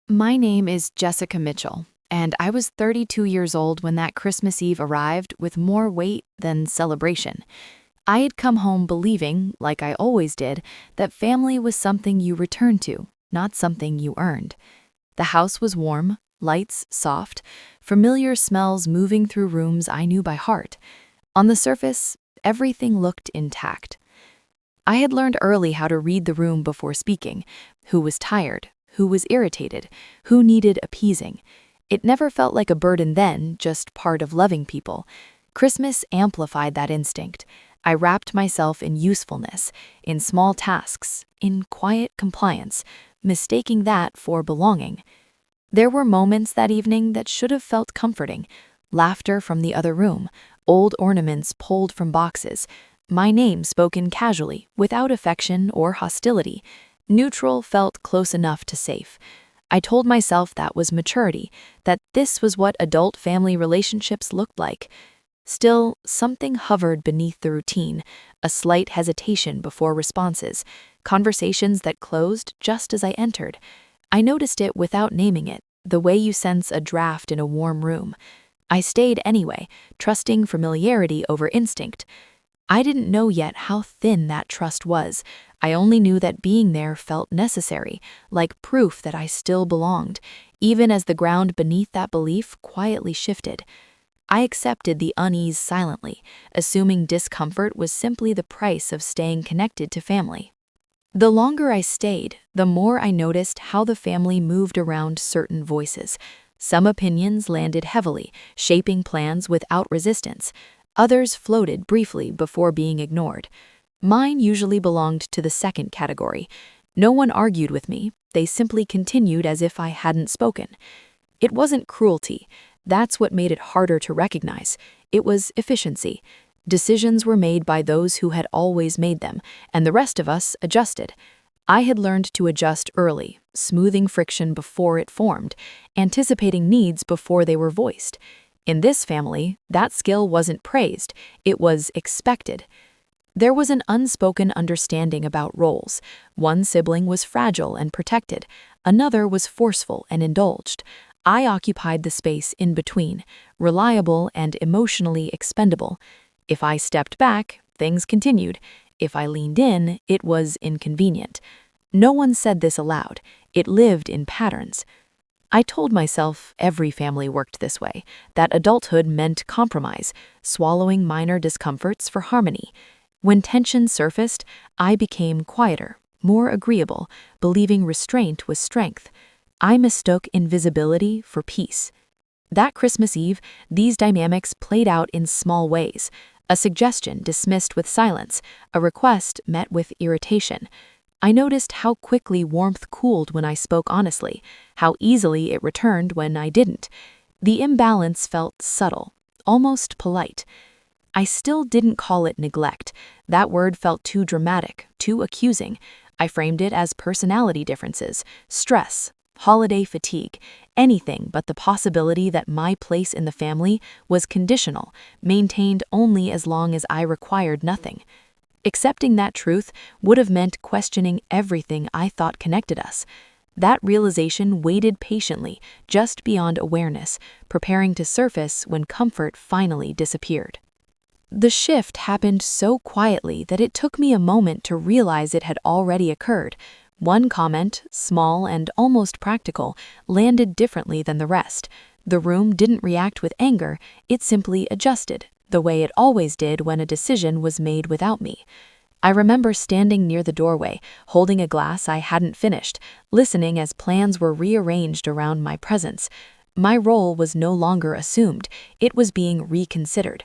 My name is Jessica Mitchell, and I was 32 years old when that Christmas Eve arrived with more weight than celebration. I had come home believing, like I always did, that family was something you returned to, not something you earned. The house was warm, lights soft, familiar smells moving through rooms I knew by heart. On the surface, everything looked intact. I had learned early how to read the room before speaking, who was tired, who was irritated, who needed appeasing. It never felt like a burden then, just part of loving people. Christmas amplified that instinct. I wrapped myself in usefulness, in small tasks, in quiet compliance, mistaking that for belonging. There were moments that evening that should have felt comforting. Laughter from the other room, old ornaments pulled from boxes, my name spoken casually, without affection or hostility. Neutral felt close enough to safe. I told myself that was maturity, that this was what adult family relationships looked like. Still, something hovered beneath the routine, a slight hesitation before responses, conversations that closed just as I entered. I noticed it without naming it, the way you sense a draft in a warm room. I stayed anyway, trusting familiarity over instinct. I didn't know yet how thin that trust was. I only knew that being there felt necessary, like proof that I still belonged, even as the ground beneath that belief quietly shifted. I accepted the unease silently, assuming discomfort was simply the price of staying connected to family. The longer I stayed, the more I noticed how the family moved around certain voices. Some opinions landed heavily, shaping plans without resistance. Others floated briefly before being ignored. Mine usually belonged to the second category. No one argued with me, they simply continued as if I hadn't spoken. It wasn't cruelty. That's what made it harder to recognize. It was efficiency. Decisions were made by those who had always made them, and the rest of us adjusted. I had learned to adjust early, smoothing friction before it formed, anticipating needs before they were voiced. In this family, that skill wasn't praised, it was expected. There was an unspoken understanding about roles. One sibling was fragile and protected, another was forceful and indulged. I occupied the space in between, reliable and emotionally expendable. If I stepped back, things continued. If I leaned in, it was inconvenient. No one said this aloud. It lived in patterns. I told myself every family worked this way, that adulthood meant compromise, swallowing minor discomforts for harmony. When tension surfaced, I became quieter, more agreeable, believing restraint was strength. I mistook invisibility for peace. That Christmas Eve, these dynamics played out in small ways. A suggestion dismissed with silence, a request met with irritation. I noticed how quickly warmth cooled when I spoke honestly, how easily it returned when I didn't. The imbalance felt subtle, almost polite. I still didn't call it neglect. That word felt too dramatic, too accusing. I framed it as personality differences, stress, holiday fatigue, anything but the possibility that my place in the family was conditional, maintained only as long as I required nothing. Accepting that truth would have meant questioning everything I thought connected us. That realization waited patiently, just beyond awareness, preparing to surface when comfort finally disappeared. The shift happened so quietly that it took me a moment to realize it had already occurred. One comment, small and almost practical, landed differently than the rest. The room didn't react with anger, it simply adjusted, the way it always did when a decision was made without me. I remember standing near the doorway, holding a glass I hadn't finished, listening as plans were rearranged around my presence. My role was no longer assumed, it was being reconsidered.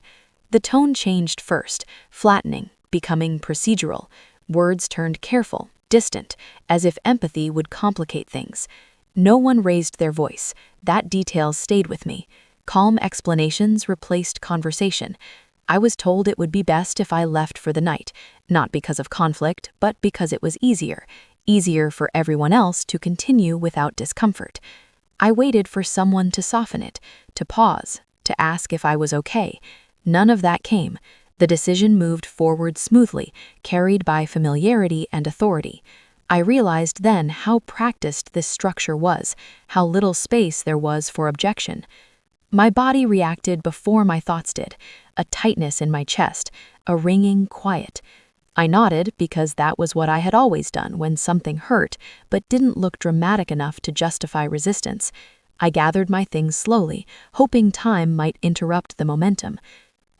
The tone changed first, flattening, becoming procedural. Words turned careful, distant, as if empathy would complicate things. No one raised their voice. That detail stayed with me. Calm explanations replaced conversation. I was told it would be best if I left for the night, not because of conflict, but because it was easier for everyone else to continue without discomfort. I waited for someone to soften it, to pause, to ask if I was okay. None of that came. The decision moved forward smoothly, carried by familiarity and authority. I realized then how practiced this structure was, how little space there was for objection. My body reacted before my thoughts did, a tightness in my chest, a ringing quiet. I nodded because that was what I had always done when something hurt but didn't look dramatic enough to justify resistance. I gathered my things slowly, hoping time might interrupt the momentum.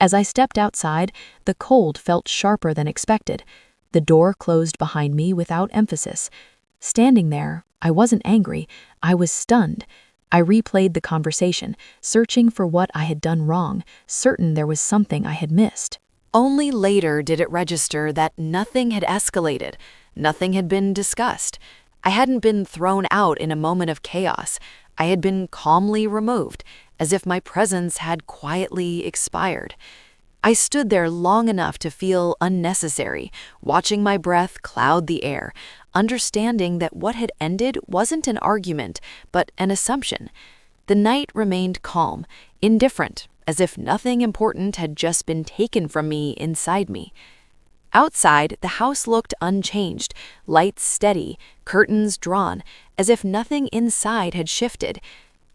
As I stepped outside, the cold felt sharper than expected. The door closed behind me without emphasis. Standing there, I wasn't angry, I was stunned. I replayed the conversation, searching for what I had done wrong, certain there was something I had missed. Only later did it register that nothing had escalated, nothing had been discussed. I hadn't been thrown out in a moment of chaos. I had been calmly removed, as if my presence had quietly expired. I stood there long enough to feel unnecessary, watching my breath cloud the air, understanding that what had ended wasn't an argument, but an assumption. The night remained calm, indifferent, as if nothing important had just been taken from me inside me. Outside, the house looked unchanged, lights steady, curtains drawn, as if nothing inside had shifted.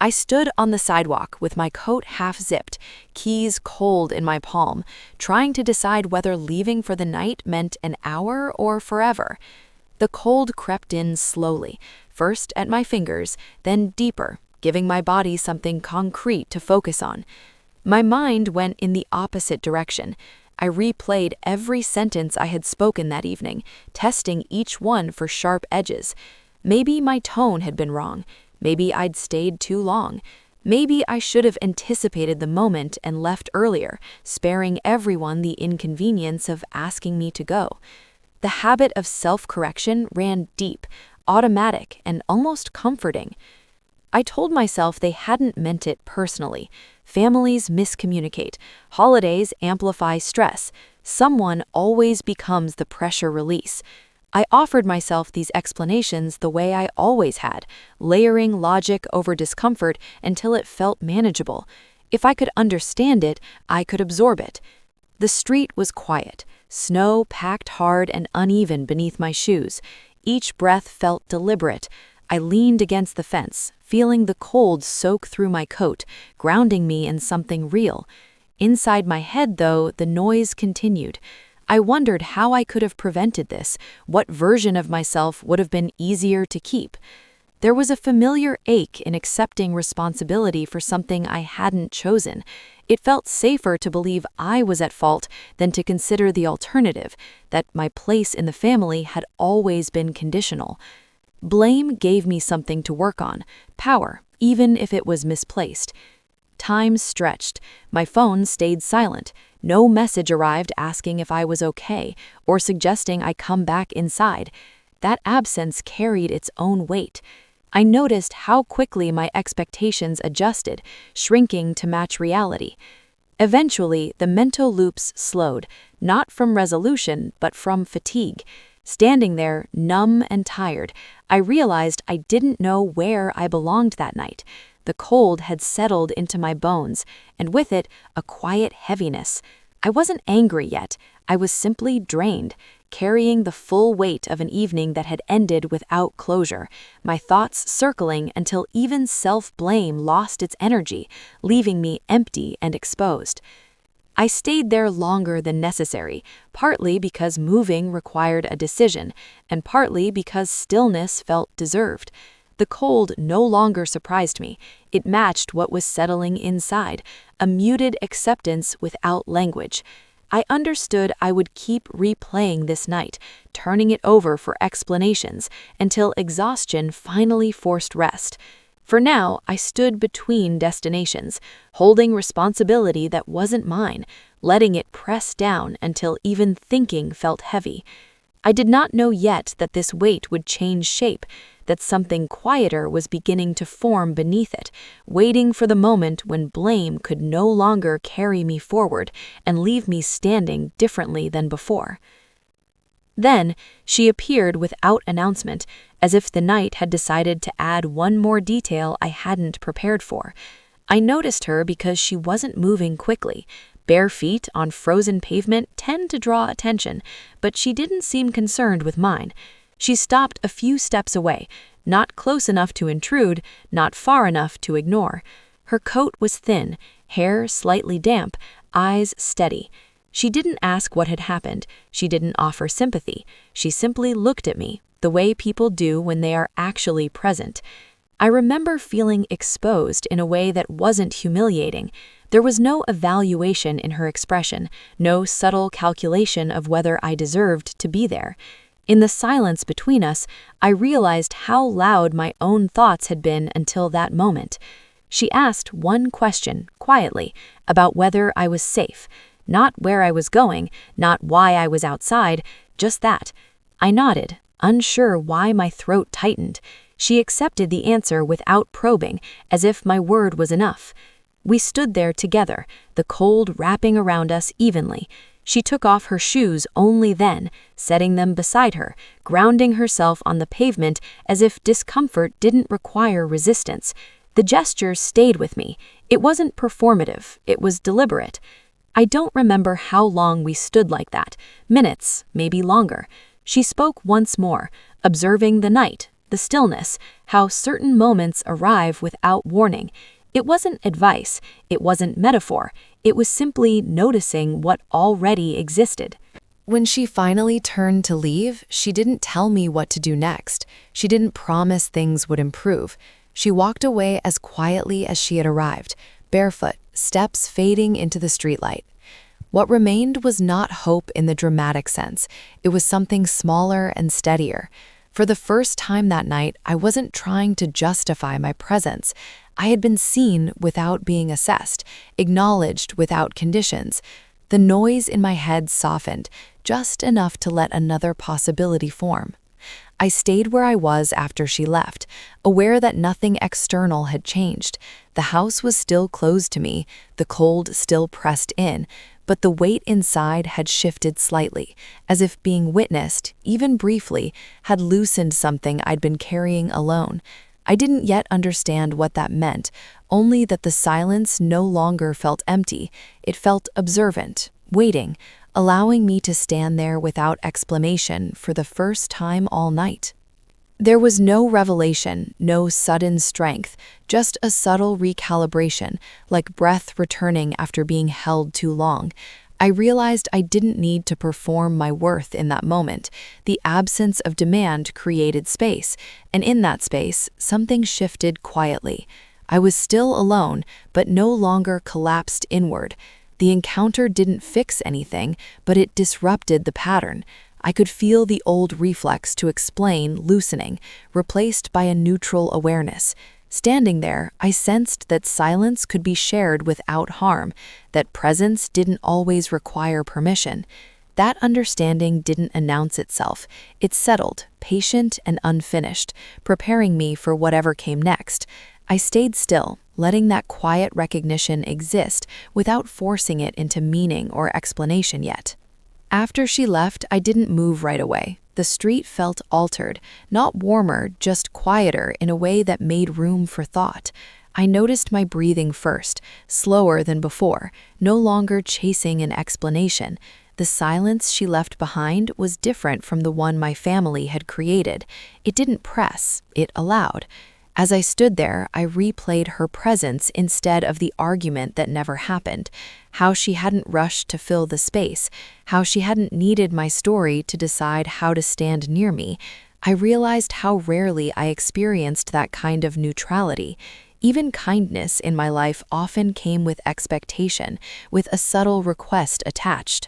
I stood on the sidewalk with my coat half-zipped, keys cold in my palm, trying to decide whether leaving for the night meant an hour or forever. The cold crept in slowly, first at my fingers, then deeper, giving my body something concrete to focus on. My mind went in the opposite direction. I replayed every sentence I had spoken that evening, testing each one for sharp edges. Maybe my tone had been wrong. Maybe I'd stayed too long. Maybe I should have anticipated the moment and left earlier, sparing everyone the inconvenience of asking me to go. The habit of self-correction ran deep, automatic, and almost comforting. I told myself they hadn't meant it personally. Families miscommunicate. Holidays amplify stress. Someone always becomes the pressure release. I offered myself these explanations the way I always had, layering logic over discomfort until it felt manageable. If I could understand it, I could absorb it. The street was quiet. Snow packed hard and uneven beneath my shoes. Each breath felt deliberate. I leaned against the fence, feeling the cold soak through my coat, grounding me in something real. Inside my head, though, the noise continued. I wondered how I could have prevented this, what version of myself would have been easier to keep. There was a familiar ache in accepting responsibility for something I hadn't chosen. It felt safer to believe I was at fault than to consider the alternative, that my place in the family had always been conditional. Blame gave me something to work on, power, even if it was misplaced. Time stretched. My phone stayed silent. No message arrived asking if I was okay or suggesting I come back inside. That absence carried its own weight. I noticed how quickly my expectations adjusted, shrinking to match reality. Eventually, the mental loops slowed, not from resolution, but from fatigue. Standing there, numb and tired, I realized I didn't know where I belonged that night. The cold had settled into my bones, and with it, a quiet heaviness. I wasn't angry yet. I was simply drained, carrying the full weight of an evening that had ended without closure, my thoughts circling until even self-blame lost its energy, leaving me empty and exposed. I stayed there longer than necessary, partly because moving required a decision, and partly because stillness felt deserved. The cold no longer surprised me. It matched what was settling inside, a muted acceptance without language. I understood I would keep replaying this night, turning it over for explanations, until exhaustion finally forced rest. For now, I stood between destinations, holding responsibility that wasn't mine, letting it press down until even thinking felt heavy. I did not know yet that this weight would change shape, that something quieter was beginning to form beneath it, waiting for the moment when blame could no longer carry me forward and leave me standing differently than before. Then, she appeared without announcement, as if the night had decided to add one more detail I hadn't prepared for. I noticed her because she wasn't moving quickly. Bare feet on frozen pavement tend to draw attention, but she didn't seem concerned with mine. She stopped a few steps away, not close enough to intrude, not far enough to ignore. Her coat was thin, hair slightly damp, eyes steady. She didn't ask what had happened. She didn't offer sympathy. She simply looked at me, the way people do when they are actually present. I remember feeling exposed in a way that wasn't humiliating. There was no evaluation in her expression, no subtle calculation of whether I deserved to be there. In the silence between us, I realized how loud my own thoughts had been until that moment. She asked one question, quietly, about whether I was safe. Not where I was going, not why I was outside, just that. I nodded, unsure why my throat tightened. She accepted the answer without probing, as if my word was enough. We stood there together, the cold wrapping around us evenly. She took off her shoes only then, setting them beside her, grounding herself on the pavement as if discomfort didn't require resistance. The gesture stayed with me. It wasn't performative, it was deliberate. I don't remember how long we stood like that, minutes, maybe longer. She spoke once more, observing the night, the stillness, how certain moments arrive without warning. It wasn't advice, it wasn't metaphor, it was simply noticing what already existed. When she finally turned to leave, she didn't tell me what to do next. She didn't promise things would improve. She walked away as quietly as she had arrived, barefoot, steps fading into the streetlight. What remained was not hope in the dramatic sense. It was something smaller and steadier. For the first time that night, I wasn't trying to justify my presence. I had been seen without being assessed, acknowledged without conditions. The noise in my head softened, just enough to let another possibility form. I stayed where I was after she left, aware that nothing external had changed. The house was still closed to me, the cold still pressed in, but the weight inside had shifted slightly, as if being witnessed, even briefly, had loosened something I'd been carrying alone. I didn't yet understand what that meant, only that the silence no longer felt empty. It felt observant, waiting, allowing me to stand there without explanation for the first time all night. There was no revelation, no sudden strength, just a subtle recalibration, like breath returning after being held too long. I realized I didn't need to perform my worth in that moment. The absence of demand created space, and in that space, something shifted quietly. I was still alone, but no longer collapsed inward. The encounter didn't fix anything, but it disrupted the pattern. I could feel the old reflex to explain loosening, replaced by a neutral awareness. Standing there, I sensed that silence could be shared without harm, that presence didn't always require permission. That understanding didn't announce itself. It settled, patient and unfinished, preparing me for whatever came next. I stayed still, letting that quiet recognition exist without forcing it into meaning or explanation yet. After she left, I didn't move right away. The street felt altered, not warmer, just quieter in a way that made room for thought. I noticed my breathing first, slower than before, no longer chasing an explanation. The silence she left behind was different from the one my family had created. It didn't press, it allowed. As I stood there, I replayed her presence instead of the argument that never happened, how she hadn't rushed to fill the space, how she hadn't needed my story to decide how to stand near me. I realized how rarely I experienced that kind of neutrality. Even kindness in my life often came with expectation, with a subtle request attached.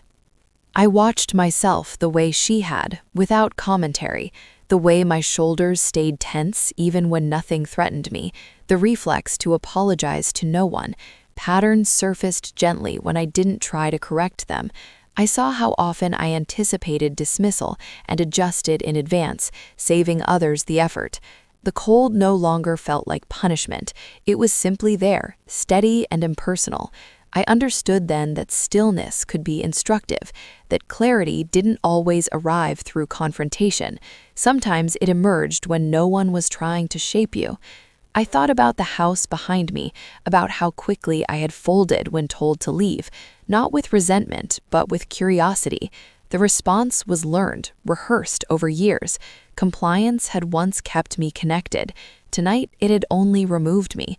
I watched myself the way she had, without commentary. The way my shoulders stayed tense even when nothing threatened me, the reflex to apologize to no one. Patterns surfaced gently when I didn't try to correct them. I saw how often I anticipated dismissal and adjusted in advance, saving others the effort. The cold no longer felt like punishment. It was simply there, steady and impersonal. I understood then that stillness could be instructive, that clarity didn't always arrive through confrontation. Sometimes it emerged when no one was trying to shape you. I thought about the house behind me, about how quickly I had folded when told to leave, not with resentment, but with curiosity. The response was learned, rehearsed over years. Compliance had once kept me connected. Tonight, it had only removed me.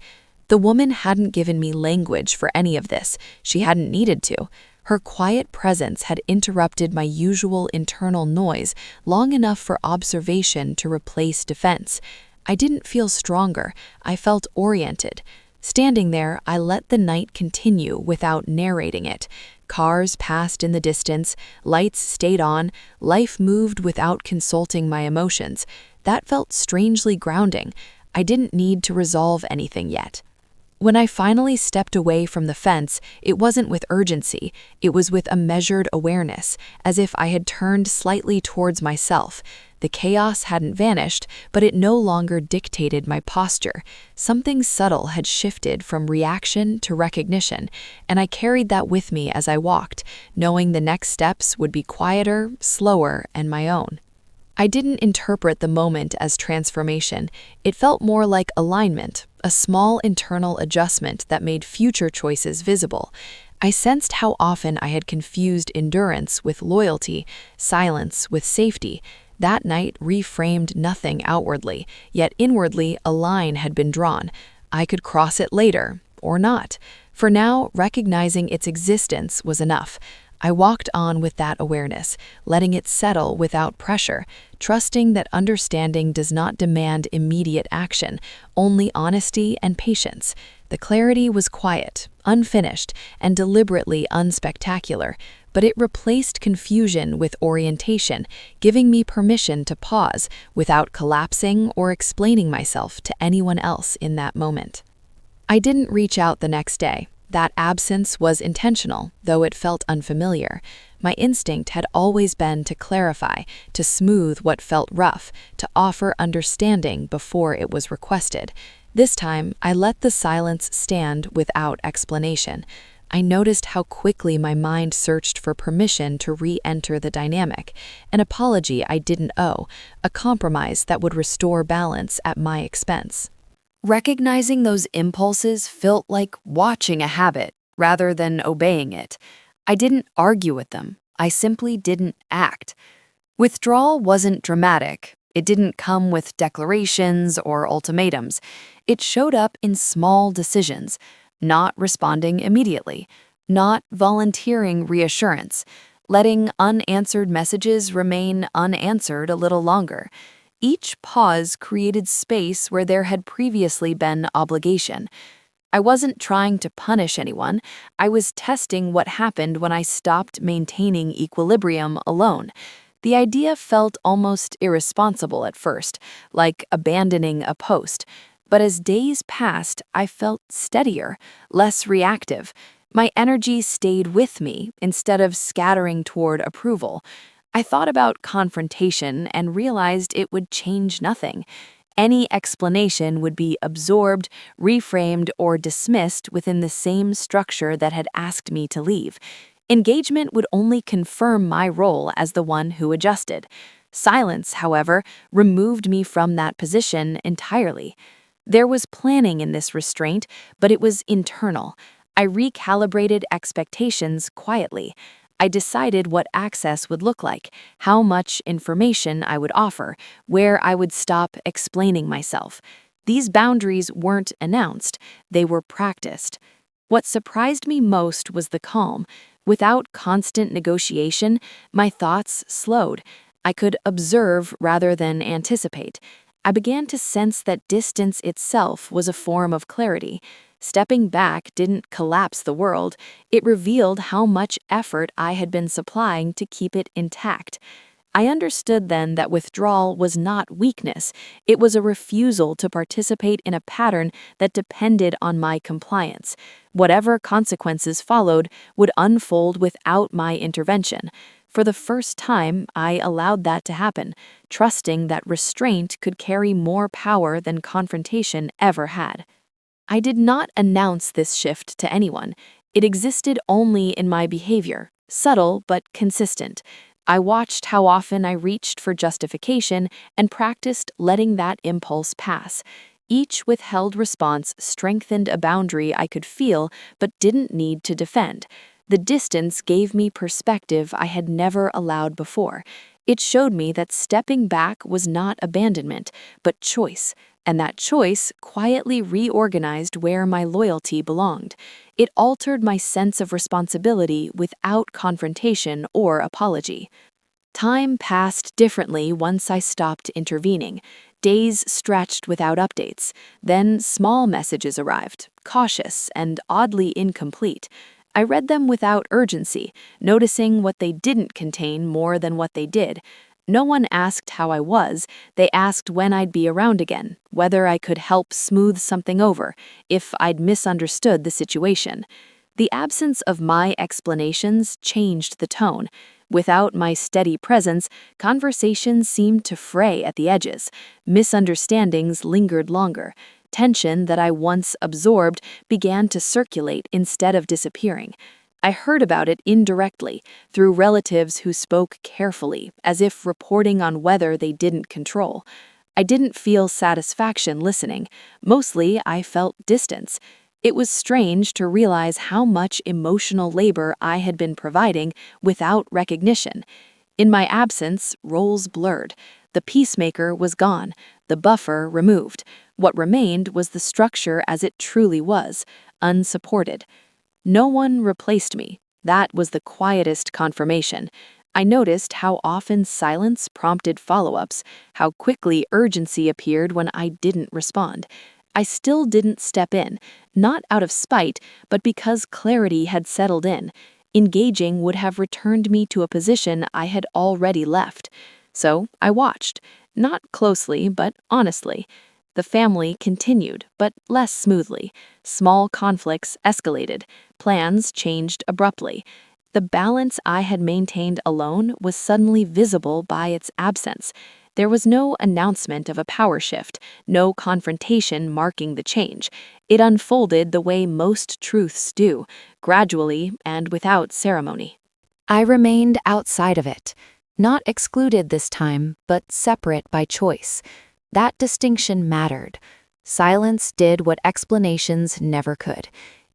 The woman hadn't given me language for any of this. She hadn't needed to. Her quiet presence had interrupted my usual internal noise long enough for observation to replace defense. I didn't feel stronger. I felt oriented. Standing there, I let the night continue without narrating it. Cars passed in the distance, lights stayed on, life moved without consulting my emotions. That felt strangely grounding. I didn't need to resolve anything yet. When I finally stepped away from the fence, it wasn't with urgency, it was with a measured awareness, as if I had turned slightly towards myself. The chaos hadn't vanished, but it no longer dictated my posture. Something subtle had shifted from reaction to recognition, and I carried that with me as I walked, knowing the next steps would be quieter, slower, and my own. I didn't interpret the moment as transformation. It felt more like alignment, a small internal adjustment that made future choices visible. I sensed how often I had confused endurance with loyalty, silence with safety. That night reframed nothing outwardly, yet inwardly a line had been drawn. I could cross it later, or not. For now, recognizing its existence was enough. I walked on with that awareness, letting it settle without pressure, trusting that understanding does not demand immediate action, only honesty and patience. The clarity was quiet, unfinished, and deliberately unspectacular, but it replaced confusion with orientation, giving me permission to pause without collapsing or explaining myself to anyone else in that moment. I didn't reach out the next day. That absence was intentional, though it felt unfamiliar. My instinct had always been to clarify, to smooth what felt rough, to offer understanding before it was requested. This time, I let the silence stand without explanation. I noticed how quickly my mind searched for permission to re-enter the dynamic, an apology I didn't owe, a compromise that would restore balance at my expense. Recognizing those impulses felt like watching a habit rather than obeying it. I didn't argue with them. I simply didn't act. Withdrawal wasn't dramatic. It didn't come with declarations or ultimatums. It showed up in small decisions, not responding immediately, not volunteering reassurance, letting unanswered messages remain unanswered a little longer. Each pause created space where there had previously been obligation. I wasn't trying to punish anyone. I was testing what happened when I stopped maintaining equilibrium alone. The idea felt almost irresponsible at first, like abandoning a post. But as days passed, I felt steadier, less reactive. My energy stayed with me instead of scattering toward approval. I thought about confrontation and realized it would change nothing. Any explanation would be absorbed, reframed, or dismissed within the same structure that had asked me to leave. Engagement would only confirm my role as the one who adjusted. Silence, however, removed me from that position entirely. There was planning in this restraint, but it was internal. I recalibrated expectations quietly. I decided what access would look like, how much information I would offer, where I would stop explaining myself. These boundaries weren't announced, they were practiced. What surprised me most was the calm. Without constant negotiation, my thoughts slowed. I could observe rather than anticipate. I began to sense that distance itself was a form of clarity. Stepping back didn't collapse the world, it revealed how much effort I had been supplying to keep it intact. I understood then that withdrawal was not weakness, it was a refusal to participate in a pattern that depended on my compliance. Whatever consequences followed would unfold without my intervention. For the first time, I allowed that to happen, trusting that restraint could carry more power than confrontation ever had. I did not announce this shift to anyone. It existed only in my behavior, subtle but consistent. I watched how often I reached for justification and practiced letting that impulse pass. Each withheld response strengthened a boundary I could feel but didn't need to defend. The distance gave me perspective I had never allowed before. It showed me that stepping back was not abandonment, but choice, and that choice quietly reorganized where my loyalty belonged. It altered my sense of responsibility without confrontation or apology. Time passed differently once I stopped intervening. Days stretched without updates. Then small messages arrived, cautious and oddly incomplete. I read them without urgency, noticing what they didn't contain more than what they did. No one asked how I was, they asked when I'd be around again, whether I could help smooth something over, if I'd misunderstood the situation. The absence of my explanations changed the tone. Without my steady presence, conversations seemed to fray at the edges. Misunderstandings lingered longer. Tension that I once absorbed began to circulate instead of disappearing. I heard about it indirectly, through relatives who spoke carefully, as if reporting on weather they didn't control. I didn't feel satisfaction listening. Mostly, I felt distance. It was strange to realize how much emotional labor I had been providing without recognition. In my absence, roles blurred. The peacemaker was gone, the buffer removed. What remained was the structure as it truly was, unsupported. No one replaced me. That was the quietest confirmation. I noticed how often silence prompted follow-ups, how quickly urgency appeared when I didn't respond. I still didn't step in, not out of spite, but because clarity had settled in. Engaging would have returned me to a position I had already left. So I watched, not closely, but honestly. The family continued, but less smoothly. Small conflicts escalated. Plans changed abruptly. The balance I had maintained alone was suddenly visible by its absence. There was no announcement of a power shift, no confrontation marking the change. It unfolded the way most truths do, gradually and without ceremony. I remained outside of it, not excluded this time, but separate by choice. That distinction mattered. Silence did what explanations never could.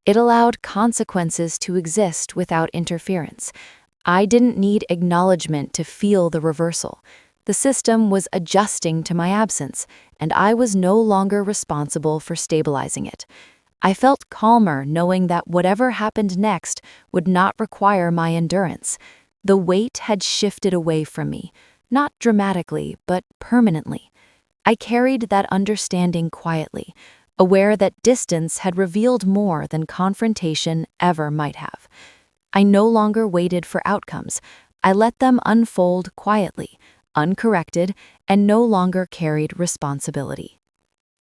It allowed consequences to exist without interference. I didn't need acknowledgement to feel the reversal. The system was adjusting to my absence, and I was no longer responsible for stabilizing it. I felt calmer knowing that whatever happened next would not require my endurance. The weight had shifted away from me, not dramatically, but permanently. I carried that understanding quietly, aware that distance had revealed more than confrontation ever might have. I no longer waited for outcomes. I let them unfold quietly, uncorrected, and no longer carried responsibility.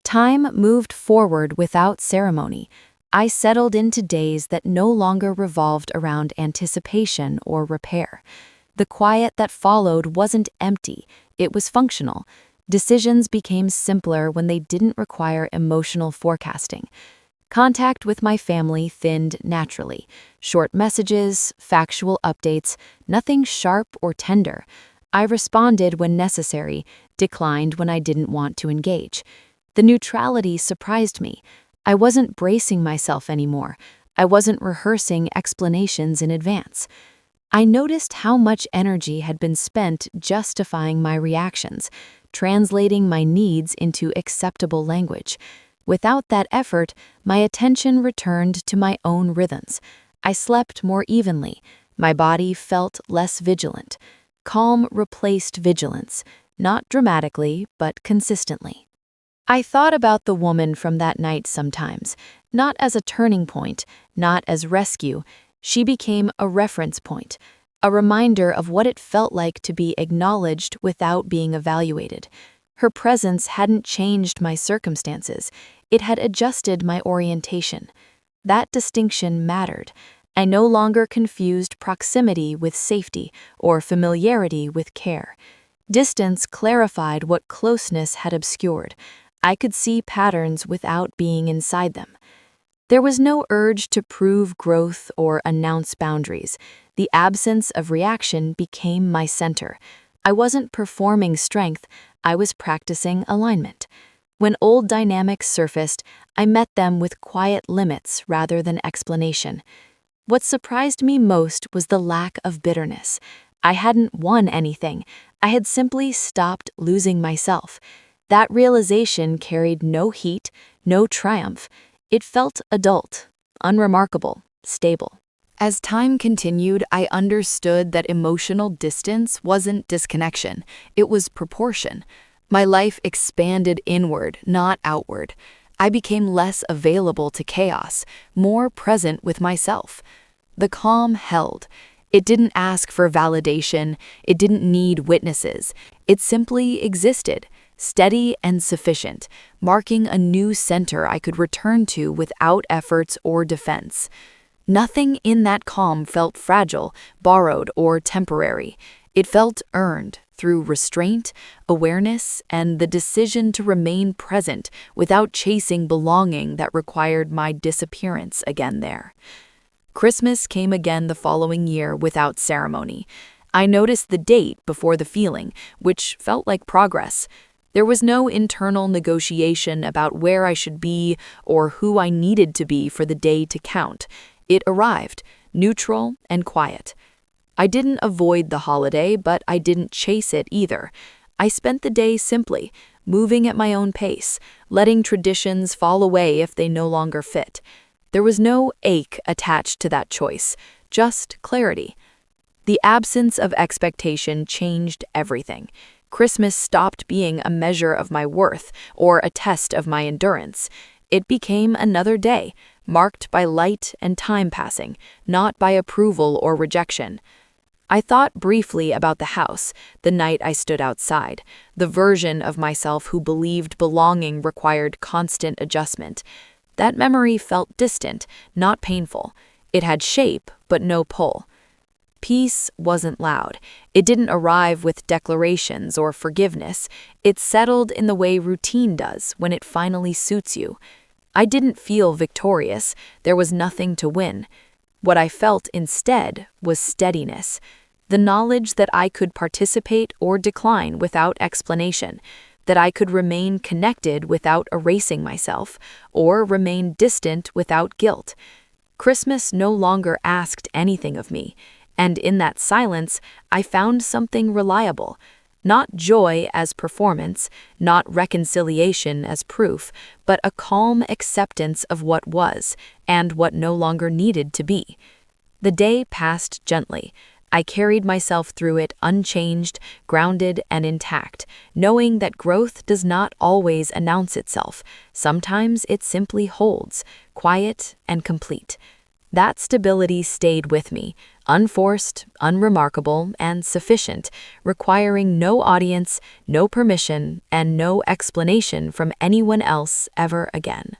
Time moved forward without ceremony. I settled into days that no longer revolved around anticipation or repair. The quiet that followed wasn't empty, it was functional. Decisions became simpler when they didn't require emotional forecasting. Contact with my family thinned naturally. Short messages, factual updates, nothing sharp or tender. I responded when necessary, declined when I didn't want to engage. The neutrality surprised me. I wasn't bracing myself anymore. I wasn't rehearsing explanations in advance. I noticed how much energy had been spent justifying my reactions, translating my needs into acceptable language. Without that effort, my attention returned to my own rhythms. I slept more evenly. My body felt less vigilant. Calm replaced vigilance, not dramatically, but consistently. I thought about the woman from that night sometimes, not as a turning point, not as rescue. She became a reference point, a reminder of what it felt like to be acknowledged without being evaluated. Her presence hadn't changed my circumstances, it had adjusted my orientation. That distinction mattered. I no longer confused proximity with safety or familiarity with care. Distance clarified what closeness had obscured. I could see patterns without being inside them. There was no urge to prove growth or announce boundaries. The absence of reaction became my center. I wasn't performing strength, I was practicing alignment. When old dynamics surfaced, I met them with quiet limits rather than explanation. What surprised me most was the lack of bitterness. I hadn't won anything. I had simply stopped losing myself. That realization carried no heat, no triumph. It felt adult, unremarkable, stable. As time continued, I understood that emotional distance wasn't disconnection, it was proportion. My life expanded inward, not outward. I became less available to chaos, more present with myself. The calm held. It didn't ask for validation, it didn't need witnesses. It simply existed, steady and sufficient, marking a new center I could return to without efforts or defense. Nothing in that calm felt fragile, borrowed, or temporary. It felt earned through restraint, awareness, and the decision to remain present without chasing belonging that required my disappearance again there. Christmas came again the following year without ceremony. I noticed the date before the feeling, which felt like progress. There was no internal negotiation about where I should be or who I needed to be for the day to count. It arrived, neutral and quiet. I didn't avoid the holiday, but I didn't chase it either. I spent the day simply, moving at my own pace, letting traditions fall away if they no longer fit. There was no ache attached to that choice, just clarity. The absence of expectation changed everything. Christmas stopped being a measure of my worth or a test of my endurance. It became another day, marked by light and time passing, not by approval or rejection. I thought briefly about the house, the night I stood outside, the version of myself who believed belonging required constant adjustment. That memory felt distant, not painful. It had shape, but no pull. Peace wasn't loud. It didn't arrive with declarations or forgiveness. It settled in the way routine does when it finally suits you. I didn't feel victorious. There was nothing to win. What I felt instead was steadiness, the knowledge that I could participate or decline without explanation, that I could remain connected without erasing myself, or remain distant without guilt. Christmas no longer asked anything of me, and in that silence, I found something reliable. Not joy as performance, not reconciliation as proof, but a calm acceptance of what was and what no longer needed to be. The day passed gently. I carried myself through it unchanged, grounded, and intact, knowing that growth does not always announce itself. Sometimes it simply holds, quiet and complete. That stability stayed with me, unforced, unremarkable, and sufficient, requiring no audience, no permission, and no explanation from anyone else ever again.